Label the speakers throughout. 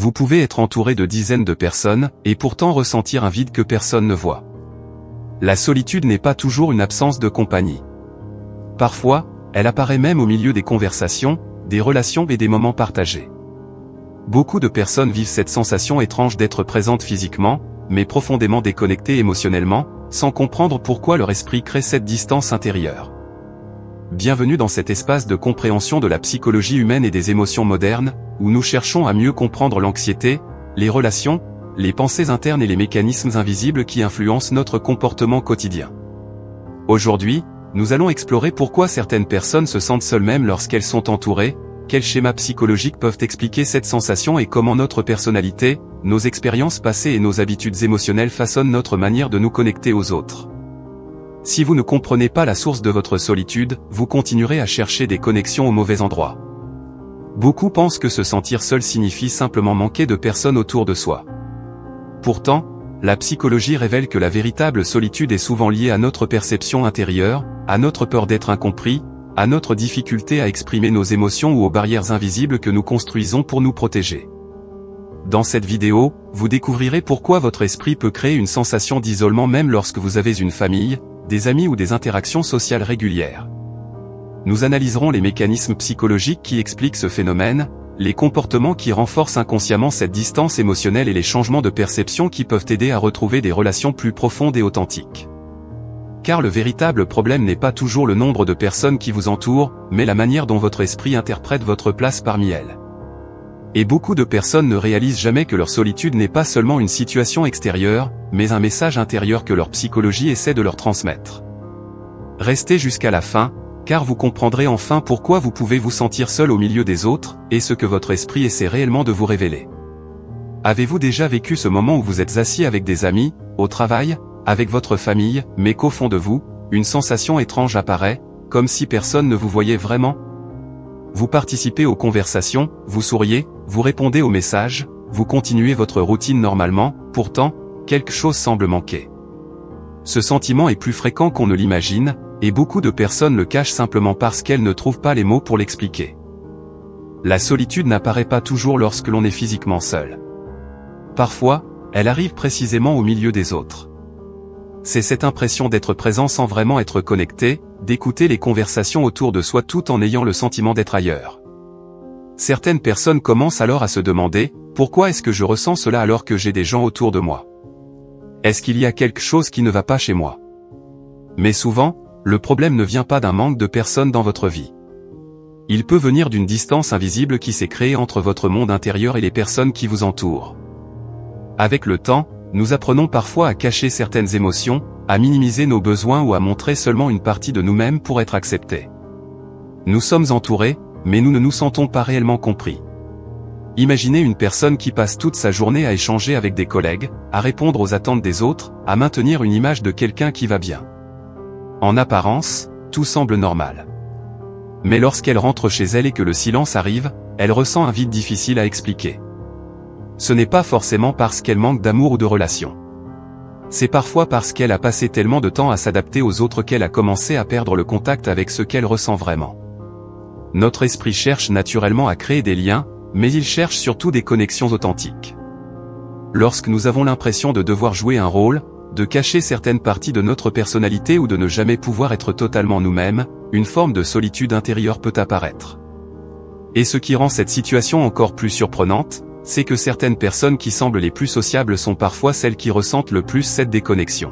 Speaker 1: Vous pouvez être entouré de dizaines de personnes, et pourtant ressentir un vide que personne ne voit. La solitude n'est pas toujours une absence de compagnie. Parfois, elle apparaît même au milieu des conversations, des relations et des moments partagés. Beaucoup de personnes vivent cette sensation étrange d'être présentes physiquement, mais profondément déconnectées émotionnellement, sans comprendre pourquoi leur esprit crée cette distance intérieure. Bienvenue dans cet espace de compréhension de la psychologie humaine et des émotions modernes, où nous cherchons à mieux comprendre l'anxiété, les relations, les pensées internes et les mécanismes invisibles qui influencent notre comportement quotidien. Aujourd'hui, nous allons explorer pourquoi certaines personnes se sentent seules même lorsqu'elles sont entourées, quels schémas psychologiques peuvent expliquer cette sensation et comment notre personnalité, nos expériences passées et nos habitudes émotionnelles façonnent notre manière de nous connecter aux autres. Si vous ne comprenez pas la source de votre solitude, vous continuerez à chercher des connexions au mauvais endroit. Beaucoup pensent que se sentir seul signifie simplement manquer de personnes autour de soi. Pourtant, la psychologie révèle que la véritable solitude est souvent liée à notre perception intérieure, à notre peur d'être incompris, à notre difficulté à exprimer nos émotions ou aux barrières invisibles que nous construisons pour nous protéger. Dans cette vidéo, vous découvrirez pourquoi votre esprit peut créer une sensation d'isolement même lorsque vous avez une famille, des amis ou des interactions sociales régulières. Nous analyserons les mécanismes psychologiques qui expliquent ce phénomène, les comportements qui renforcent inconsciemment cette distance émotionnelle et les changements de perception qui peuvent aider à retrouver des relations plus profondes et authentiques. Car le véritable problème n'est pas toujours le nombre de personnes qui vous entourent, mais la manière dont votre esprit interprète votre place parmi elles. Et beaucoup de personnes ne réalisent jamais que leur solitude n'est pas seulement une situation extérieure, mais un message intérieur que leur psychologie essaie de leur transmettre. Restez jusqu'à la fin, car vous comprendrez enfin pourquoi vous pouvez vous sentir seul au milieu des autres, et ce que votre esprit essaie réellement de vous révéler. Avez-vous déjà vécu ce moment où vous êtes assis avec des amis, au travail, avec votre famille, mais qu'au fond de vous, une sensation étrange apparaît, comme si personne ne vous voyait vraiment? Vous participez aux conversations, vous souriez, vous répondez aux messages, vous continuez votre routine normalement, pourtant, quelque chose semble manquer. Ce sentiment est plus fréquent qu'on ne l'imagine, et beaucoup de personnes le cachent simplement parce qu'elles ne trouvent pas les mots pour l'expliquer. La solitude n'apparaît pas toujours lorsque l'on est physiquement seul. Parfois, elle arrive précisément au milieu des autres. C'est cette impression d'être présent sans vraiment être connecté, d'écouter les conversations autour de soi tout en ayant le sentiment d'être ailleurs. Certaines personnes commencent alors à se demander, pourquoi est-ce que je ressens cela alors que j'ai des gens autour de moi? Est-ce qu'il y a quelque chose qui ne va pas chez moi? Mais souvent, le problème ne vient pas d'un manque de personnes dans votre vie. Il peut venir d'une distance invisible qui s'est créée entre votre monde intérieur et les personnes qui vous entourent. Avec le temps, nous apprenons parfois à cacher certaines émotions, à minimiser nos besoins ou à montrer seulement une partie de nous-mêmes pour être acceptés. Nous sommes entourés, mais nous ne nous sentons pas réellement compris. Imaginez une personne qui passe toute sa journée à échanger avec des collègues, à répondre aux attentes des autres, à maintenir une image de quelqu'un qui va bien. En apparence, tout semble normal. Mais lorsqu'elle rentre chez elle et que le silence arrive, elle ressent un vide difficile à expliquer. Ce n'est pas forcément parce qu'elle manque d'amour ou de relation. C'est parfois parce qu'elle a passé tellement de temps à s'adapter aux autres qu'elle a commencé à perdre le contact avec ce qu'elle ressent vraiment. Notre esprit cherche naturellement à créer des liens, mais il cherche surtout des connexions authentiques. Lorsque nous avons l'impression de devoir jouer un rôle, de cacher certaines parties de notre personnalité ou de ne jamais pouvoir être totalement nous-mêmes, une forme de solitude intérieure peut apparaître. Et ce qui rend cette situation encore plus surprenante, c'est que certaines personnes qui semblent les plus sociables sont parfois celles qui ressentent le plus cette déconnexion.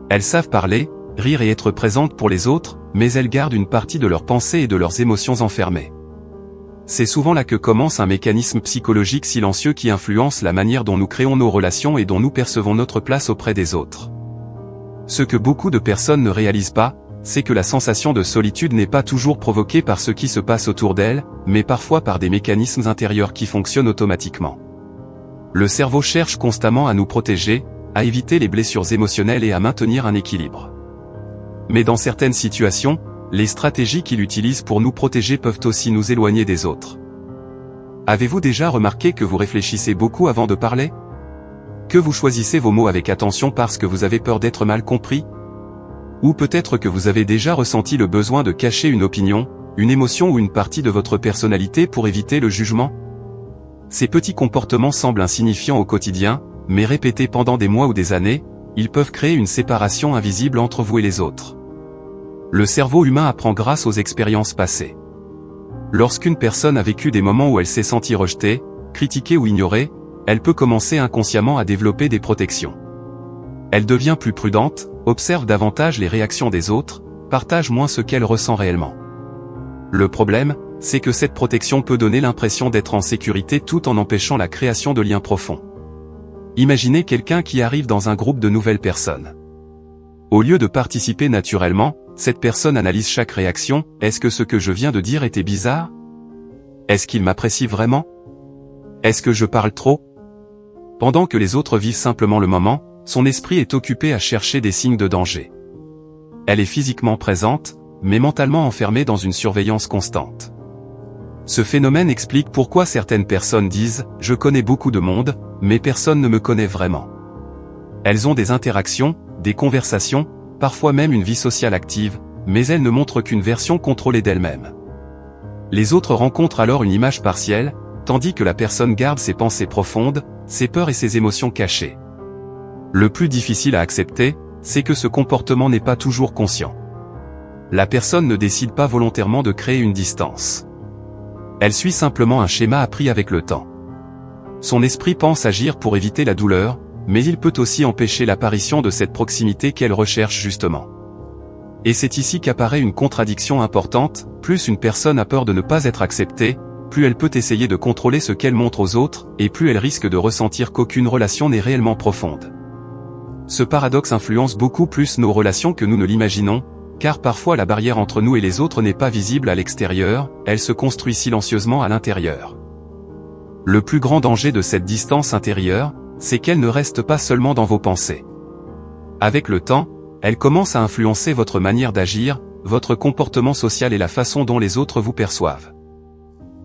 Speaker 1: Elles savent parler, rire et être présentes pour les autres, mais elles gardent une partie de leurs pensées et de leurs émotions enfermées. C'est souvent là que commence un mécanisme psychologique silencieux qui influence la manière dont nous créons nos relations et dont nous percevons notre place auprès des autres. Ce que beaucoup de personnes ne réalisent pas, c'est que la sensation de solitude n'est pas toujours provoquée par ce qui se passe autour d'elle, mais parfois par des mécanismes intérieurs qui fonctionnent automatiquement. Le cerveau cherche constamment à nous protéger, à éviter les blessures émotionnelles et à maintenir un équilibre. Mais dans certaines situations, les stratégies qu'il utilise pour nous protéger peuvent aussi nous éloigner des autres. Avez-vous déjà remarqué que vous réfléchissez beaucoup avant de parler? Que vous choisissez vos mots avec attention parce que vous avez peur d'être mal compris? Ou peut-être que vous avez déjà ressenti le besoin de cacher une opinion, une émotion ou une partie de votre personnalité pour éviter le jugement? Ces petits comportements semblent insignifiants au quotidien, mais répétés pendant des mois ou des années, ils peuvent créer une séparation invisible entre vous et les autres. Le cerveau humain apprend grâce aux expériences passées. Lorsqu'une personne a vécu des moments où elle s'est sentie rejetée, critiquée ou ignorée, elle peut commencer inconsciemment à développer des protections. Elle devient plus prudente, observe davantage les réactions des autres, partage moins ce qu'elle ressent réellement. Le problème, c'est que cette protection peut donner l'impression d'être en sécurité tout en empêchant la création de liens profonds. Imaginez quelqu'un qui arrive dans un groupe de nouvelles personnes. Au lieu de participer naturellement, cette personne analyse chaque réaction. Est-ce que ce que je viens de dire était bizarre? Est-ce qu'il m'apprécie vraiment? Est-ce que je parle trop? Pendant que les autres vivent simplement le moment, son esprit est occupé à chercher des signes de danger. Elle est physiquement présente, mais mentalement enfermée dans une surveillance constante. Ce phénomène explique pourquoi certaines personnes disent « Je connais beaucoup de monde, mais personne ne me connaît vraiment ». Elles ont des interactions, des conversations, parfois même une vie sociale active, mais elles ne montrent qu'une version contrôlée d'elles-mêmes. Les autres rencontrent alors une image partielle, tandis que la personne garde ses pensées profondes, ses peurs et ses émotions cachées. Le plus difficile à accepter, c'est que ce comportement n'est pas toujours conscient. La personne ne décide pas volontairement de créer une distance. Elle suit simplement un schéma appris avec le temps. Son esprit pense agir pour éviter la douleur, mais il peut aussi empêcher l'apparition de cette proximité qu'elle recherche justement. Et c'est ici qu'apparaît une contradiction importante. Plus une personne a peur de ne pas être acceptée, plus elle peut essayer de contrôler ce qu'elle montre aux autres, et plus elle risque de ressentir qu'aucune relation n'est réellement profonde. Ce paradoxe influence beaucoup plus nos relations que nous ne l'imaginons, car parfois la barrière entre nous et les autres n'est pas visible à l'extérieur, elle se construit silencieusement à l'intérieur. Le plus grand danger de cette distance intérieure, c'est qu'elle ne reste pas seulement dans vos pensées. Avec le temps, elle commence à influencer votre manière d'agir, votre comportement social et la façon dont les autres vous perçoivent.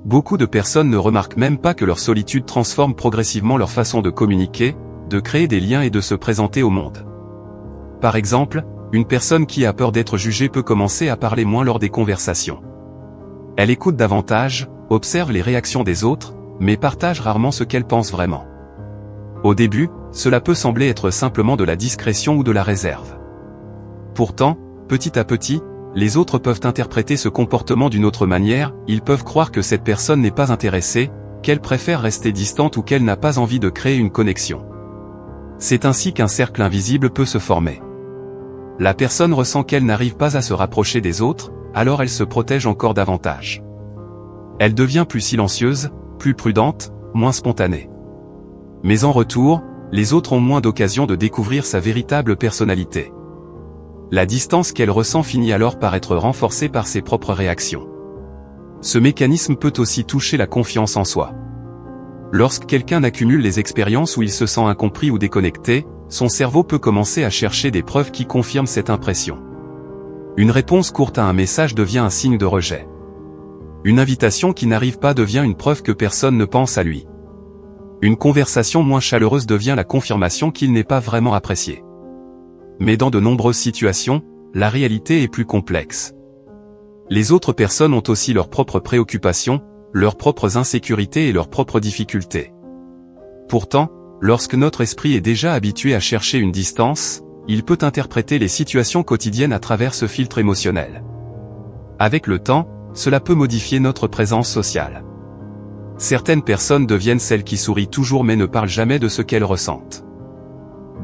Speaker 1: Beaucoup de personnes ne remarquent même pas que leur solitude transforme progressivement leur façon de communiquer, de créer des liens et de se présenter au monde. Par exemple, une personne qui a peur d'être jugée peut commencer à parler moins lors des conversations. Elle écoute davantage, observe les réactions des autres, mais partage rarement ce qu'elle pense vraiment. Au début, cela peut sembler être simplement de la discrétion ou de la réserve. Pourtant, petit à petit, les autres peuvent interpréter ce comportement d'une autre manière, ils peuvent croire que cette personne n'est pas intéressée, qu'elle préfère rester distante ou qu'elle n'a pas envie de créer une connexion. C'est ainsi qu'un cercle invisible peut se former. La personne ressent qu'elle n'arrive pas à se rapprocher des autres, alors elle se protège encore davantage. Elle devient plus silencieuse, plus prudente, moins spontanée. Mais en retour, les autres ont moins d'occasions de découvrir sa véritable personnalité. La distance qu'elle ressent finit alors par être renforcée par ses propres réactions. Ce mécanisme peut aussi toucher la confiance en soi. Lorsque quelqu'un accumule les expériences où il se sent incompris ou déconnecté, son cerveau peut commencer à chercher des preuves qui confirment cette impression. Une réponse courte à un message devient un signe de rejet. Une invitation qui n'arrive pas devient une preuve que personne ne pense à lui. Une conversation moins chaleureuse devient la confirmation qu'il n'est pas vraiment apprécié. Mais dans de nombreuses situations, la réalité est plus complexe. Les autres personnes ont aussi leurs propres préoccupations, leurs propres insécurités et leurs propres difficultés. Pourtant, lorsque notre esprit est déjà habitué à chercher une distance, il peut interpréter les situations quotidiennes à travers ce filtre émotionnel. Avec le temps, cela peut modifier notre présence sociale. Certaines personnes deviennent celles qui sourient toujours mais ne parlent jamais de ce qu'elles ressentent.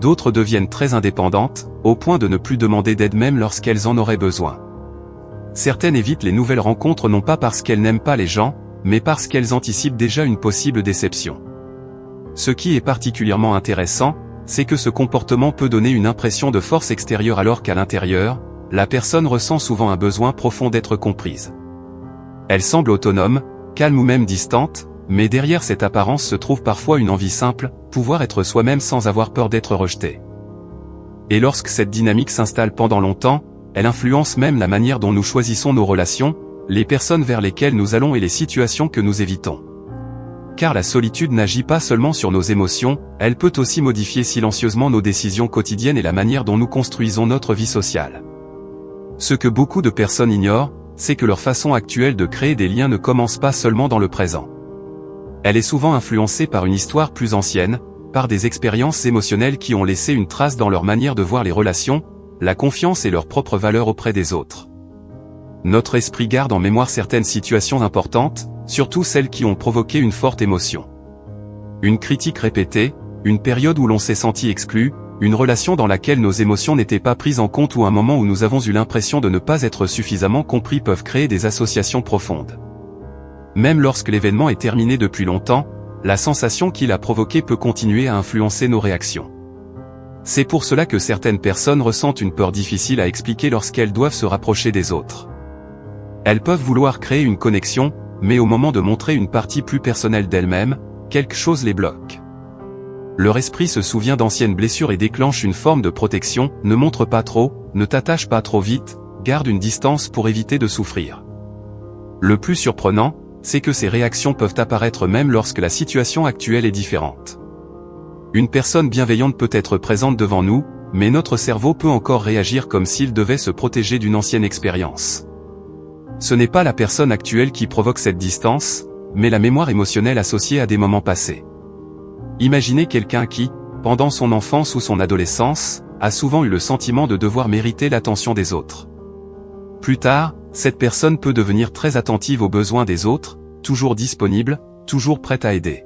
Speaker 1: D'autres deviennent très indépendantes, au point de ne plus demander d'aide même lorsqu'elles en auraient besoin. Certaines évitent les nouvelles rencontres non pas parce qu'elles n'aiment pas les gens, mais parce qu'elles anticipent déjà une possible déception. Ce qui est particulièrement intéressant, c'est que ce comportement peut donner une impression de force extérieure alors qu'à l'intérieur, la personne ressent souvent un besoin profond d'être comprise. Elle semble autonome, calme ou même distante, mais derrière cette apparence se trouve parfois une envie simple, pouvoir être soi-même sans avoir peur d'être rejeté. Et lorsque cette dynamique s'installe pendant longtemps, elle influence même la manière dont nous choisissons nos relations, les personnes vers lesquelles nous allons et les situations que nous évitons. Car la solitude n'agit pas seulement sur nos émotions, elle peut aussi modifier silencieusement nos décisions quotidiennes et la manière dont nous construisons notre vie sociale. Ce que beaucoup de personnes ignorent, c'est que leur façon actuelle de créer des liens ne commence pas seulement dans le présent. Elle est souvent influencée par une histoire plus ancienne, par des expériences émotionnelles qui ont laissé une trace dans leur manière de voir les relations, la confiance et leur propre valeur auprès des autres. Notre esprit garde en mémoire certaines situations importantes, surtout celles qui ont provoqué une forte émotion. Une critique répétée, une période où l'on s'est senti exclu, une relation dans laquelle nos émotions n'étaient pas prises en compte ou un moment où nous avons eu l'impression de ne pas être suffisamment compris peuvent créer des associations profondes. Même lorsque l'événement est terminé depuis longtemps, la sensation qu'il a provoquée peut continuer à influencer nos réactions. C'est pour cela que certaines personnes ressentent une peur difficile à expliquer lorsqu'elles doivent se rapprocher des autres. Elles peuvent vouloir créer une connexion, mais au moment de montrer une partie plus personnelle d'elles-mêmes, quelque chose les bloque. Leur esprit se souvient d'anciennes blessures et déclenche une forme de protection, ne montre pas trop, ne t'attache pas trop vite, garde une distance pour éviter de souffrir. Le plus surprenant, c'est que ces réactions peuvent apparaître même lorsque la situation actuelle est différente. Une personne bienveillante peut être présente devant nous, mais notre cerveau peut encore réagir comme s'il devait se protéger d'une ancienne expérience. Ce n'est pas la personne actuelle qui provoque cette distance, mais la mémoire émotionnelle associée à des moments passés. Imaginez quelqu'un qui, pendant son enfance ou son adolescence, a souvent eu le sentiment de devoir mériter l'attention des autres. Plus tard, cette personne peut devenir très attentive aux besoins des autres, toujours disponible, toujours prête à aider.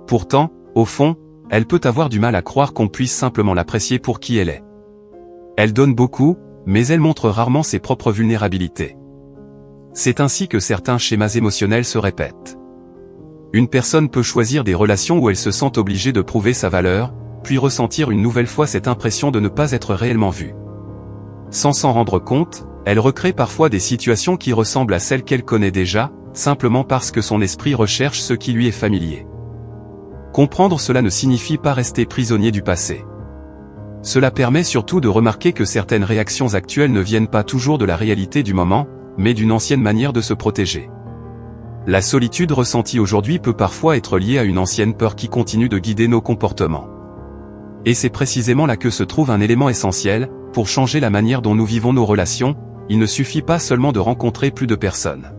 Speaker 1: Pourtant, au fond, elle peut avoir du mal à croire qu'on puisse simplement l'apprécier pour qui elle est. Elle donne beaucoup, mais elle montre rarement ses propres vulnérabilités. C'est ainsi que certains schémas émotionnels se répètent. Une personne peut choisir des relations où elle se sent obligée de prouver sa valeur, puis ressentir une nouvelle fois cette impression de ne pas être réellement vue. Sans s'en rendre compte, elle recrée parfois des situations qui ressemblent à celles qu'elle connaît déjà, simplement parce que son esprit recherche ce qui lui est familier. Comprendre cela ne signifie pas rester prisonnier du passé. Cela permet surtout de remarquer que certaines réactions actuelles ne viennent pas toujours de la réalité du moment, mais d'une ancienne manière de se protéger. La solitude ressentie aujourd'hui peut parfois être liée à une ancienne peur qui continue de guider nos comportements. Et c'est précisément là que se trouve un élément essentiel, pour changer la manière dont nous vivons nos relations, il ne suffit pas seulement de rencontrer plus de personnes.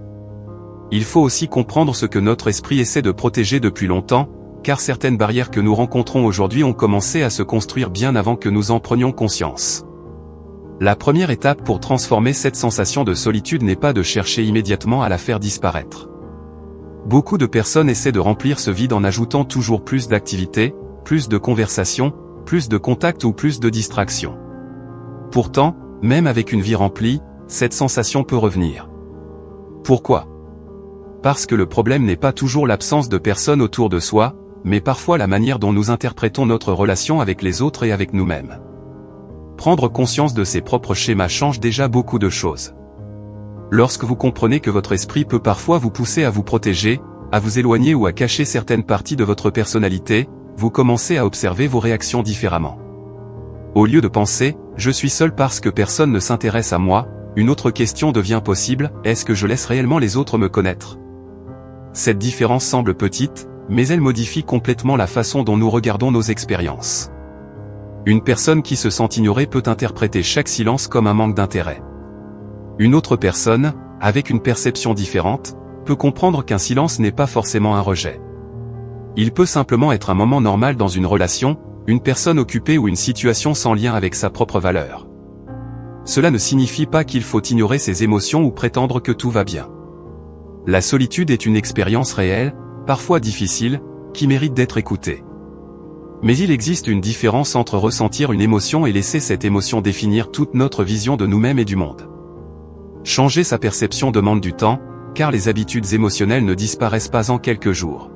Speaker 1: Il faut aussi comprendre ce que notre esprit essaie de protéger depuis longtemps, car certaines barrières que nous rencontrons aujourd'hui ont commencé à se construire bien avant que nous en prenions conscience. La première étape pour transformer cette sensation de solitude n'est pas de chercher immédiatement à la faire disparaître. Beaucoup de personnes essaient de remplir ce vide en ajoutant toujours plus d'activités, plus de conversations, plus de contacts ou plus de distractions. Pourtant, même avec une vie remplie, cette sensation peut revenir. Pourquoi ? Parce que le problème n'est pas toujours l'absence de personnes autour de soi, mais parfois la manière dont nous interprétons notre relation avec les autres et avec nous-mêmes. Prendre conscience de ses propres schémas change déjà beaucoup de choses. Lorsque vous comprenez que votre esprit peut parfois vous pousser à vous protéger, à vous éloigner ou à cacher certaines parties de votre personnalité, vous commencez à observer vos réactions différemment. Au lieu de penser « je suis seul parce que personne ne s'intéresse à moi », une autre question devient possible « est-ce que je laisse réellement les autres me connaître ?» Cette différence semble petite, mais elle modifie complètement la façon dont nous regardons nos expériences. Une personne qui se sent ignorée peut interpréter chaque silence comme un manque d'intérêt. Une autre personne, avec une perception différente, peut comprendre qu'un silence n'est pas forcément un rejet. Il peut simplement être un moment normal dans une relation, une personne occupée ou une situation sans lien avec sa propre valeur. Cela ne signifie pas qu'il faut ignorer ses émotions ou prétendre que tout va bien. La solitude est une expérience réelle, parfois difficile, qui mérite d'être écoutée. Mais il existe une différence entre ressentir une émotion et laisser cette émotion définir toute notre vision de nous-mêmes et du monde. Changer sa perception demande du temps, car les habitudes émotionnelles ne disparaissent pas en quelques jours.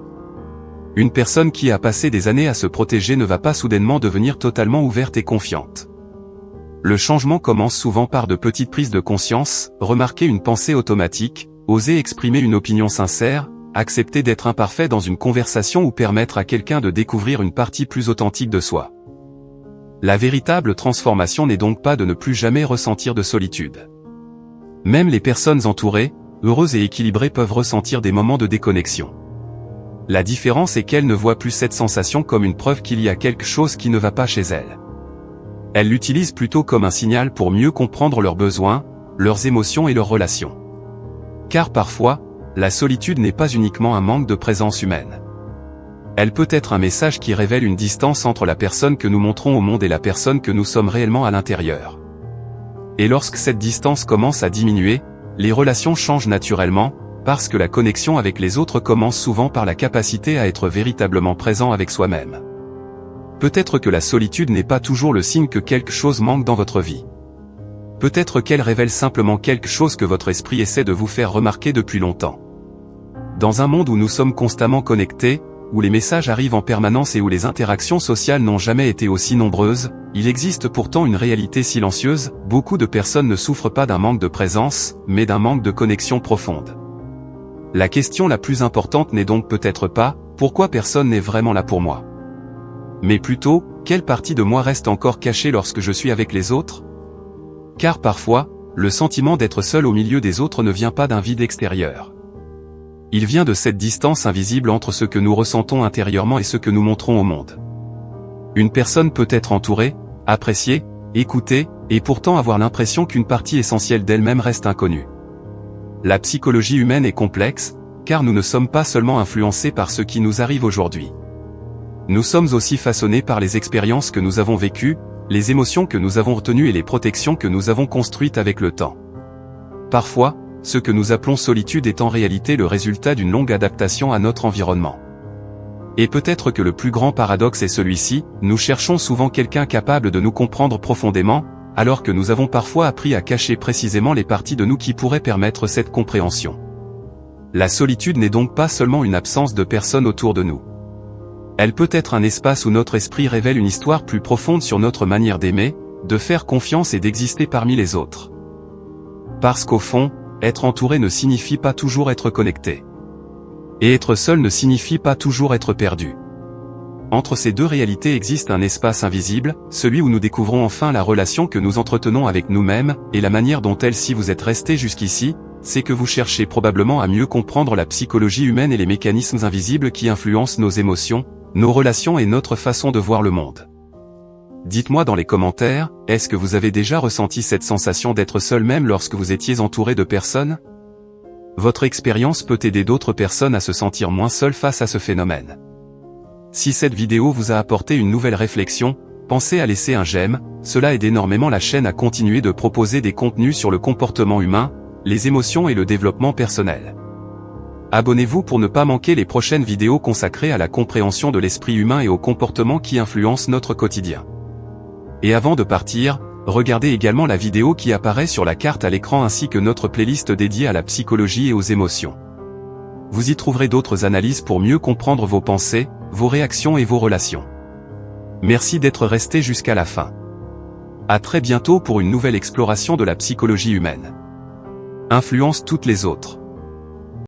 Speaker 1: Une personne qui a passé des années à se protéger ne va pas soudainement devenir totalement ouverte et confiante. Le changement commence souvent par de petites prises de conscience, remarquer une pensée automatique, oser exprimer une opinion sincère, accepter d'être imparfait dans une conversation ou permettre à quelqu'un de découvrir une partie plus authentique de soi. La véritable transformation n'est donc pas de ne plus jamais ressentir de solitude. Même les personnes entourées, heureuses et équilibrées peuvent ressentir des moments de déconnexion. La différence est qu'elles ne voient plus cette sensation comme une preuve qu'il y a quelque chose qui ne va pas chez elles. Elles l'utilisent plutôt comme un signal pour mieux comprendre leurs besoins, leurs émotions et leurs relations. Car parfois, la solitude n'est pas uniquement un manque de présence humaine. Elle peut être un message qui révèle une distance entre la personne que nous montrons au monde et la personne que nous sommes réellement à l'intérieur. Et lorsque cette distance commence à diminuer, les relations changent naturellement, parce que la connexion avec les autres commence souvent par la capacité à être véritablement présent avec soi-même. Peut-être que la solitude n'est pas toujours le signe que quelque chose manque dans votre vie. Peut-être qu'elle révèle simplement quelque chose que votre esprit essaie de vous faire remarquer depuis longtemps. Dans un monde où nous sommes constamment connectés, où les messages arrivent en permanence et où les interactions sociales n'ont jamais été aussi nombreuses, il existe pourtant une réalité silencieuse. Beaucoup de personnes ne souffrent pas d'un manque de présence, mais d'un manque de connexion profonde. La question la plus importante n'est donc peut-être pas « Pourquoi personne n'est vraiment là pour moi ?», mais plutôt « Quelle partie de moi reste encore cachée lorsque je suis avec les autres ?» Car parfois, le sentiment d'être seul au milieu des autres ne vient pas d'un vide extérieur. Il vient de cette distance invisible entre ce que nous ressentons intérieurement et ce que nous montrons au monde. Une personne peut être entourée, appréciée, écoutée, et pourtant avoir l'impression qu'une partie essentielle d'elle-même reste inconnue. La psychologie humaine est complexe, car nous ne sommes pas seulement influencés par ce qui nous arrive aujourd'hui. Nous sommes aussi façonnés par les expériences que nous avons vécues, les émotions que nous avons retenues et les protections que nous avons construites avec le temps. Parfois, ce que nous appelons solitude est en réalité le résultat d'une longue adaptation à notre environnement. Et peut-être que le plus grand paradoxe est celui-ci, nous cherchons souvent quelqu'un capable de nous comprendre profondément, alors que nous avons parfois appris à cacher précisément les parties de nous qui pourraient permettre cette compréhension. La solitude n'est donc pas seulement une absence de personnes autour de nous. Elle peut être un espace où notre esprit révèle une histoire plus profonde sur notre manière d'aimer, de faire confiance et d'exister parmi les autres. Parce qu'au fond, être entouré ne signifie pas toujours être connecté. Et être seul ne signifie pas toujours être perdu. Entre ces deux réalités existe un espace invisible, celui où nous découvrons enfin la relation que nous entretenons avec nous-mêmes, et la manière dont elle, si vous êtes resté jusqu'ici, c'est que vous cherchez probablement à mieux comprendre la psychologie humaine et les mécanismes invisibles qui influencent nos émotions, nos relations et notre façon de voir le monde. Dites-moi dans les commentaires, est-ce que vous avez déjà ressenti cette sensation d'être seul même lorsque vous étiez entouré de personnes ? Votre expérience peut aider d'autres personnes à se sentir moins seules face à ce phénomène. Si cette vidéo vous a apporté une nouvelle réflexion, pensez à laisser un j'aime, cela aide énormément la chaîne à continuer de proposer des contenus sur le comportement humain, les émotions et le développement personnel. Abonnez-vous pour ne pas manquer les prochaines vidéos consacrées à la compréhension de l'esprit humain et aux comportements qui influencent notre quotidien. Et avant de partir, regardez également la vidéo qui apparaît sur la carte à l'écran ainsi que notre playlist dédiée à la psychologie et aux émotions. Vous y trouverez d'autres analyses pour mieux comprendre vos pensées, vos réactions et vos relations. Merci d'être resté jusqu'à la fin. À très bientôt pour une nouvelle exploration de la psychologie humaine. Influence toutes les autres.